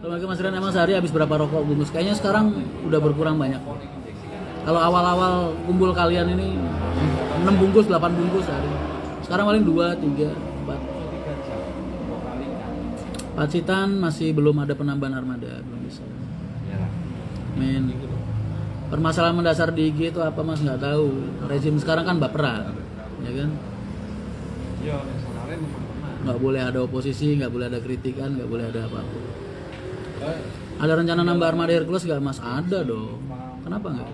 Assalamualaikum Mas Rian, emang sehari habis berapa rokok bungkus? Kayaknya sekarang udah berkurang banyak. Kalau awal-awal kumpul kalian ini 6 bungkus, 8 bungkus sehari. Sekarang paling 2, 3, 4. Pacitan masih belum ada penambahan armada, belum bisa. Men. Permasalahan mendasar di IG itu apa Mas? Nggak tahu. Rezim sekarang kan baperan, ya kan? Nggak boleh ada oposisi, nggak boleh ada kritikan, nggak boleh ada apa-apa. Ada rencana nambah armada Hercules nggak Mas? Ada dong. Kenapa nggak?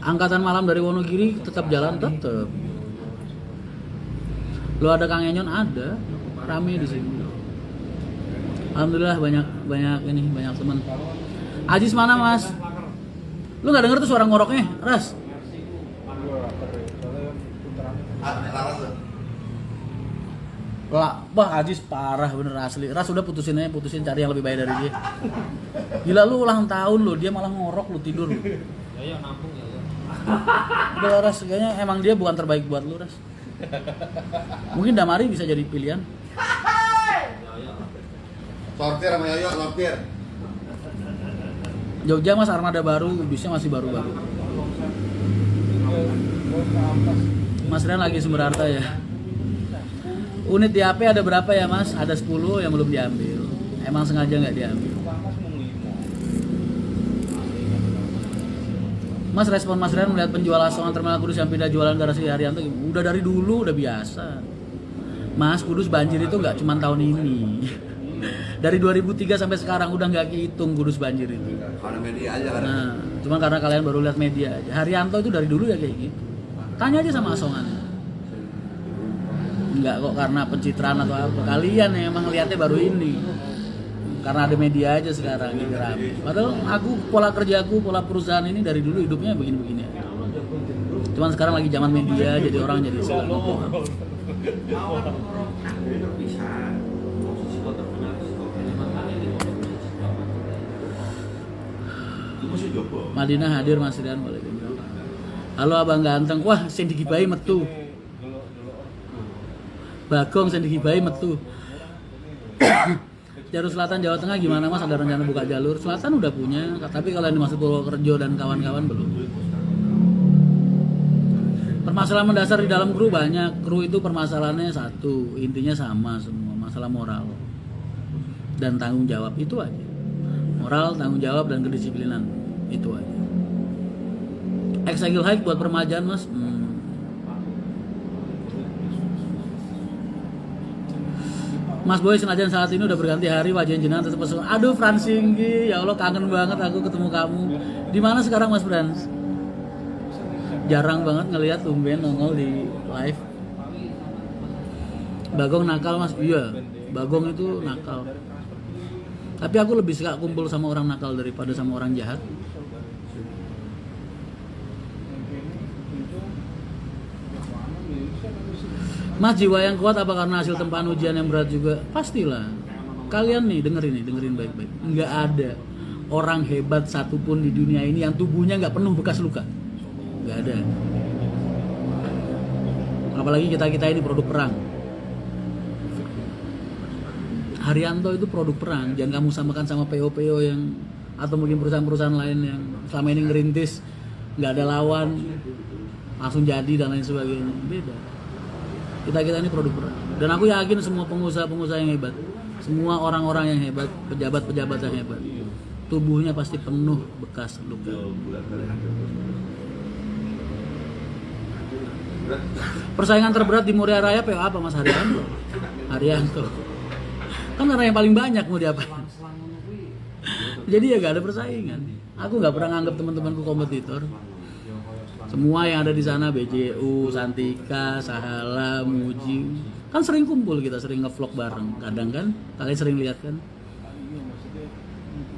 Angkatan malam dari Wonogiri tetap jalan, tetap. Lo ada Kang Enyon, ada. Rame di sini. Alhamdulillah banyak teman. Ajis mana Mas? Lu nggak denger tuh suara ngoroknya, Ras? Wah, Ajis parah bener asli. Ras udah putusin cari yang lebih baik dari dia. Gila lu ulang tahun lu, dia malah ngorok lu tidur lu. Ya nampung ya. Udah Ras, kayaknya emang dia bukan terbaik buat lu Ras. Mungkin Damari bisa jadi pilihan. Sortir sama Yoyo, sortir. Jogja Mas armada baru, bisnya masih baru-baru. Mas Rian lagi sumber harta ya. Unit di AP ada berapa ya Mas? Ada 10 yang belum diambil. Emang sengaja nggak diambil. Mas, respon Mas Rian melihat penjual asongan Terminal Kudus yang pindah jualan garasi Haryanto udah dari dulu, udah biasa. Mas, Kudus banjir itu nggak cuma tahun ini. Dari 2003 sampai sekarang udah nggak kehitung Kudus banjir itu. Karena media aja kan. Nah, cuma karena kalian baru lihat media aja. Haryanto itu dari dulu ya kayak gitu. Tanya aja sama asongan. Enggak kok karena pencitraan atau apa. Kalian yang emang lihatnya baru ini. Karena ada media aja sekarang yang rame. Padahal pola kerjaku, pola perusahaan ini dari dulu hidupnya begini-begini. Cuman sekarang lagi zaman media, jadi orang jadi suka ngomong. Madinah hadir Mas Rian, waalaikumsalam. Halo abang ganteng, wah Sandy Gibai metu. Bagong Sandy Gibai metu. Jalur Selatan Jawa Tengah gimana Mas? Ada rencana buka jalur? Selatan udah punya, tapi kalau yang dimaksud Purwokerjo dan kawan-kawan belum. Permasalahan mendasar di dalam kru banyak. Kru itu permasalahannya satu, intinya sama semua, masalah moral dan tanggung jawab, itu aja. Moral, tanggung jawab dan kedisiplinan, itu aja. Exagil hike buat permajaan Mas. Mas Boy senajan saat ini udah berganti hari, wajahnya jenengan tetap pesona. Aduh Fransinggi, ya Allah kangen banget aku ketemu kamu. Di mana sekarang Mas Frans? Jarang banget ngelihat tumben nongol di live. Bagong nakal Mas, iya. Bagong itu nakal. Tapi aku lebih suka kumpul sama orang nakal daripada sama orang jahat. Mas, jiwa yang kuat apa karena hasil tempahan ujian yang berat juga? Pastilah. Kalian nih dengerin baik-baik. Nggak ada orang hebat satupun di dunia ini yang tubuhnya nggak penuh bekas luka. Nggak ada. Apalagi kita ini produk perang. Haryanto itu produk perang. Jangan kamu samakan sama PO-PO yang atau mungkin perusahaan-perusahaan lain yang selama ini ngerintis nggak ada lawan langsung jadi dan lain sebagainya. Beda. Kita ini produk perang. Dan aku yakin semua pengusaha-pengusaha yang hebat, semua orang-orang yang hebat, pejabat-pejabat yang hebat, tubuhnya pasti penuh bekas luka. Persaingan terberat di Muria Raya PO apa Mas Haryanto? Haryanto. Kan orang yang paling banyak mau diapain? Jadi ya gak ada persaingan. Aku gak pernah nganggap teman-temanku kompetitor. Semua yang ada di sana, BJU, Santika, Sahala, Muji, kan sering kumpul kita, sering ngevlog bareng. Kadang kan, kalian sering lihat kan.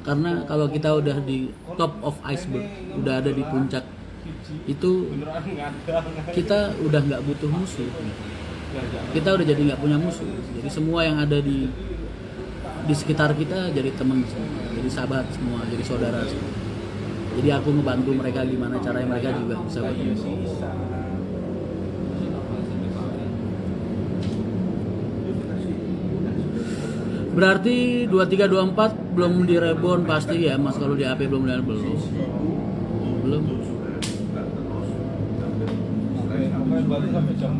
Karena kalau kita udah di top of iceberg, udah ada di puncak, itu kita udah nggak butuh musuh. Kita udah jadi nggak punya musuh. Jadi semua yang ada di sekitar kita jadi teman semua, jadi sahabat semua, jadi saudara semua. Jadi aku ngebantu mereka gimana caranya mereka juga bisa bantu. Berarti 2324 belum direbon pasti ya Mas, kalau di HP belum.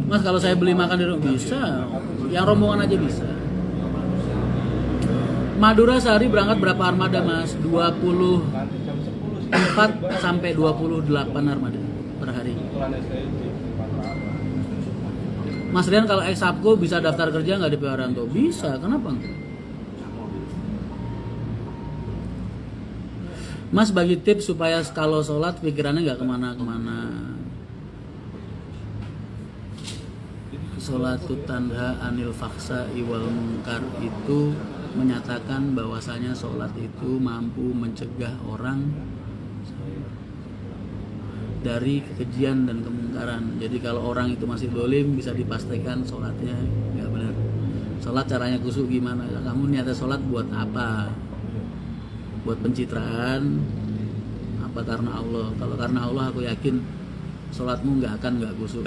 Mas, kalau saya beli makan di rumah bisa, yang rombongan aja bisa. Madura sehari berangkat berapa armada Mas? 24 sampai 28 armada per hari. Mas Rian, kalau ex-Sapko bisa daftar kerja nggak di PO Haryanto? Bisa, kenapa enggak? Mas, bagi tips supaya kalau sholat pikirannya nggak kemana-kemana. Sholatu tanha anil faksa iwal mungkar itu menyatakan bahwasanya sholat itu mampu mencegah orang dari kekejian dan kemungkaran. Jadi kalau orang itu masih dolim, bisa dipastikan sholatnya nggak benar. Sholat caranya khusyuk gimana? Kamu niatnya sholat buat apa? Buat pencitraan apa karena Allah? Kalau karena Allah, aku yakin sholatmu nggak khusyuk.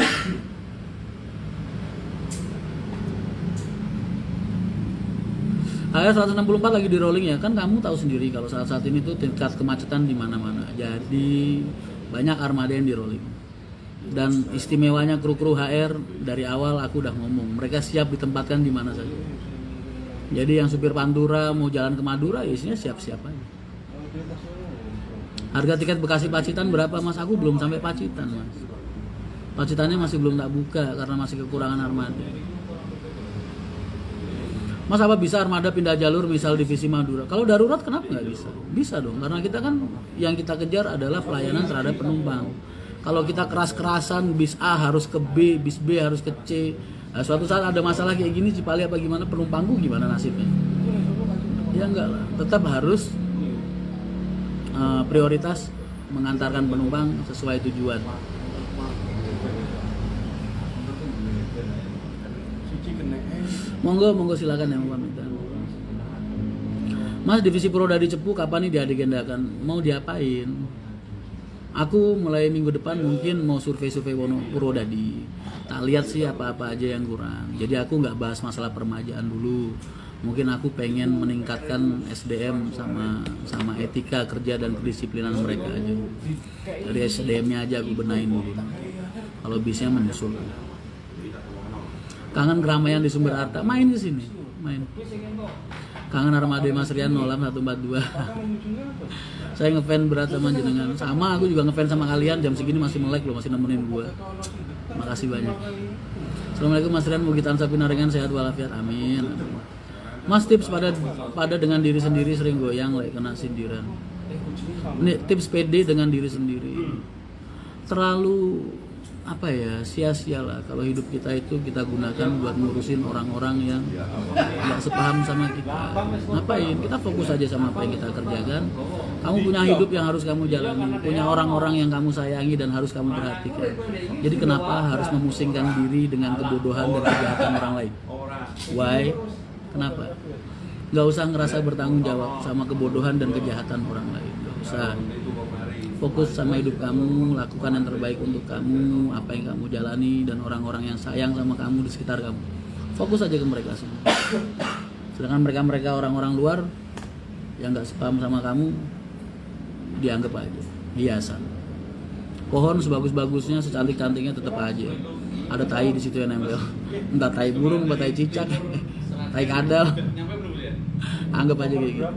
Ayat 164 lagi di rolling ya, kan kamu tahu sendiri kalau saat ini tuh tingkat kemacetan di mana-mana. Jadi banyak armada yang di rolling. Dan istimewanya kru-kru HR dari awal aku udah ngomong, mereka siap ditempatkan di mana saja. Jadi yang supir Pantura mau jalan ke Madura, ya isinya siap-siap aja. Harga tiket Bekasi Pacitan berapa Mas? Aku belum sampai Pacitan Mas. Pacitannya masih belum tak buka karena masih kekurangan armada. Mas, apa bisa armada pindah jalur misal divisi Madura? Kalau darurat kenapa nggak bisa? Bisa dong, karena kita kan yang kita kejar adalah pelayanan terhadap penumpang. Kalau kita keras-kerasan bis A harus ke B, bis B harus ke C, nah, suatu saat ada masalah kayak gini Cipali apa gimana, penumpangku gimana nasibnya? Ya enggak lah, tetap harus prioritas mengantarkan penumpang sesuai tujuan. Monggo silakan yang mau pamitan. Mas, divisi Prodadi Cepu kapan nih diagendakan? Mau diapain? Aku mulai minggu depan mungkin mau survei Prodadi. Tak lihat sih apa-apa aja yang kurang. Jadi aku nggak bahas masalah permajaan dulu. Mungkin aku pengen meningkatkan SDM sama etika kerja dan kedisiplinan mereka aja. Dari SDM-nya aja aku benahin dulu. Kalau bisnya menyusul. Kangen keramaian di Sumber Arta, main ke sini, main. Kangen armada Mas Rian 06 142. Saya ngefans berat sama jenengan. Sama, aku juga ngefans sama kalian. Jam segini masih melek loh, masih nemenin gua. Makasih banyak. Assalamualaikum Mas Rian, mugi tansah pinaringan sehat walafiat. Amin. Mas, tips pada dengan diri sendiri sering goyang kena sindiran. Ini tips PD dengan diri sendiri. Terlalu sia-sia lah kalau hidup kita itu kita gunakan buat ngurusin orang-orang yang nggak sepaham sama kita. Ngapain? Kita fokus aja sama apa yang kita kerjakan. Kamu punya hidup yang harus kamu jalani, punya orang-orang yang kamu sayangi dan harus kamu perhatikan. Jadi kenapa harus memusingkan diri dengan kebodohan dan kejahatan orang lain? Why? Kenapa? Nggak usah ngerasa bertanggung jawab sama kebodohan dan kejahatan orang lain. Nggak usah. Fokus sama hidup kamu, lakukan yang terbaik untuk kamu, apa yang kamu jalani, dan orang-orang yang sayang sama kamu di sekitar kamu. Fokus aja ke mereka semua. Sedangkan mereka orang-orang luar yang nggak sepaham sama kamu, dianggap aja hiasan. Pohon sebagus-bagusnya, secantik-cantiknya tetap aja ada tai di situ yang nempel. Entah tai burung, entah tai cicak, tai kadal. Anggap aja kayak gitu.